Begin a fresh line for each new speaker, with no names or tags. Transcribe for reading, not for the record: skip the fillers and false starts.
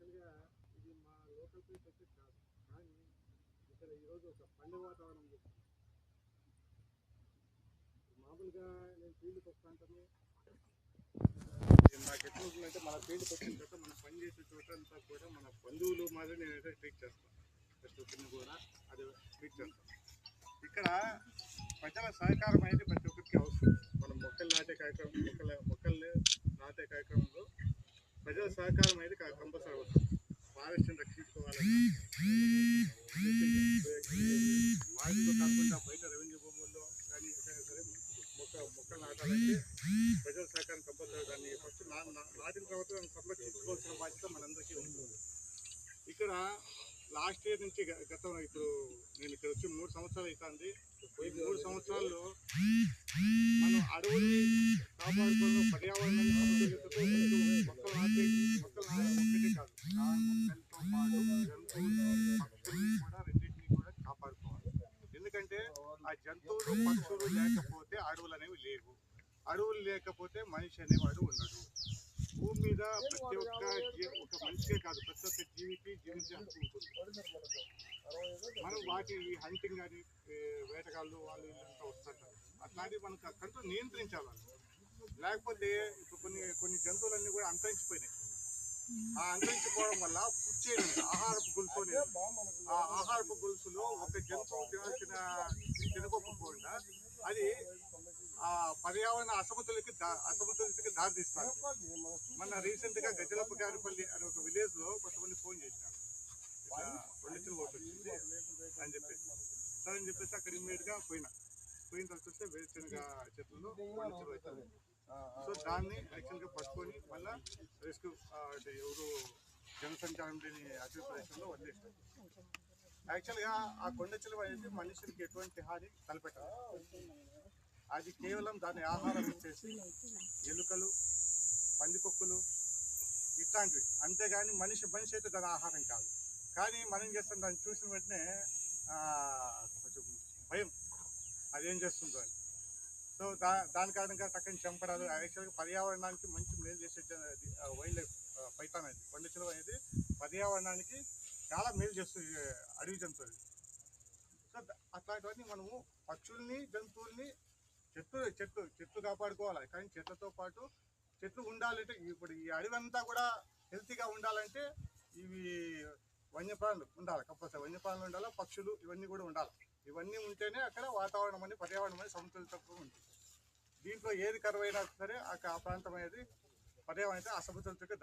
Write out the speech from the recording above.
యాక్చువల్గా ఇది మా లోకల్ ప్లేస్ అయితే కాదు, కానీ ఇక్కడ ఈరోజు ఒక పండుగ వాతావరణం చూస్తాం. మామూలుగా నేను ఫీల్డ్కి వస్తుంటాను. నాకు ఎట్లా ఉంటుందంటే మన ఫీల్డ్కి వచ్చిన తర్వాత మనం పని చేసే చోట అంతా కూడా మన బంధువులు మాదిరి నేనైతే ట్రీట్ చేస్తాను. ప్రతి కూడా అది ట్రీట్ చేస్తాను. ఇక్కడ ప్రజల సహకారం అనేది ప్రతి ఒక్కరికి అవసరం. మనం మొక్కలు నాటే కార్యక్రమం మొక్కలు నాటే కార్యక్రమంలో ప్రజల సహకారం అనేది కంపల్సరీ అవసరం. ఫారెస్ట్ని రక్షించుకోవాలంటే వాటితో కాకుండా బయట రెవెన్యూ భూముల్లో కానీ ఎక్కడైనా సరే మొక్కలు నాటాలంటే ప్రజల సహకారం కంపల్సరీ. దాన్ని ఫస్ట్ నాటిన తర్వాత దాన్ని సంరక్షించుకోవాల్సిన బాధ్యత మనందరికీ ఉంటుంది. ఇక్కడ లాస్ట్ ఇయర్ నుంచి గతం ఇప్పుడు నేను ఇక్కడ వచ్చి 3 సంవత్సరాలు అవుతుంది. ఈ 3 సంవత్సరాల్లో మనం అడవుల్ని కాపాడుకోవడం, పర్యావరణాన్ని సమతుల్యతతో మొక్కలు నాటే ఒక్కటే కాదు, మొక్కలతో పాటు జంతువులు పక్షుల్ని కూడా రెండింటినీ కూడా కాపాడుకోవాలి. ఎందుకంటే ఆ జంతువులు పక్షులు లేకపోతే అడవులు అనేవి లేవు. అడవులు లేకపోతే మనిషి అనేవాడు ఉండడు. భూమి మీద ప్రతి ఒక్క మనిషికే కాదు, ప్రతి ఒక్క జీవికి జీవించే హక్కు ఉంటుంది. మనం వాటి హంటింగ్ కానీ వేటగాళ్ళు వాళ్ళు ఇల్లంతా వస్తుంటారు. అట్లాంటివి మనకు అక్కడితో నియంత్రించాలి. లేకపోతే ఇప్పుడు కొన్ని జంతువులన్నీ కూడా అంతరించిపోయినాయి. ఆ అంతరించిపోవడం వల్ల ఫుడ్ చైన్ ఆహారపు గొలుసు అనేది, ఆ ఆహారపు గొలుసులో ఒక జంతువు తినకోకుండా అది ఆ పర్యావరణ అసమతుల్యతకి దారితీస్తారు. మన రీసెంట్గా గజ్జలపగారిపల్లి అనే ఒక విలేజ్లో కొంతమంది ఫోన్ చేసినారు, ఇట్లా కొండచిలువ ఒకటి వచ్చింది అని చెప్పేసి. సరే అని చెప్పేసి అక్కడ ఇమ్మీడియట్గా పోయిన తర్వాత వస్తే వేరుశనగ చెట్లలో కొండచిలువ అవుతుంది. సో దాన్ని యాక్చువల్గా పట్టుకొని మళ్ళీ రెస్క్యూ అంటే ఎవరు జనసంచారం లేని అటవీ ప్రదేశంలో వదిలేస్తారు. యాక్చువల్గా ఆ కొండచిలువ అనేది మనుషులకి ఎటువంటి హాని తలపెట్టాలి. అది కేవలం దాని ఆహారం ఇచ్చేసి ఎలుకలు, పందికొక్కులు ఇట్లాంటివి, అంతేగాని మనిషి అయితే దాని ఆహారం కాదు. కానీ మనం చేస్తాం, దాన్ని చూసిన వెంటనే కొంచెం భయం అదేం చేస్తుందో అని. సో దాని కారణంగా చక్కని చంపడాలు. యాక్చువల్గా పర్యావరణానికి మంచి మేలు చేసే వైల్డ్ లైఫ్ పైథాన్ అనేది, కొండచిలువ అనేది పర్యావరణానికి చాలా మేలు చేస్తుంది అడవి జంతువులు. సో అట్లాంటివన్నీ మనము పక్షుల్ని, జంతువుల్ని, చెట్లు కాపాడుకోవాలి. కానీ చెట్లతో పాటు చెట్లు ఉండాలంటే ఇప్పుడు ఈ అడవి అంతా కూడా హెల్తీగా ఉండాలంటే ఇవి వన్యప్రాణులు ఉండాలి, కంపల్సరీ వన్యప్రాణులు ఉండాలి, పక్షులు ఇవన్నీ కూడా ఉండాలి. ఇవన్నీ ఉంటేనే అక్కడ వాతావరణం అనేది, పర్యావరణం అనేది సమతుల్యతగా ఉంటుంది. దీంట్లో ఏది కరువైనా సరే ఆ ప్రాంతం అనేది పర్యావరణం అయితే అసమతుల్యతగా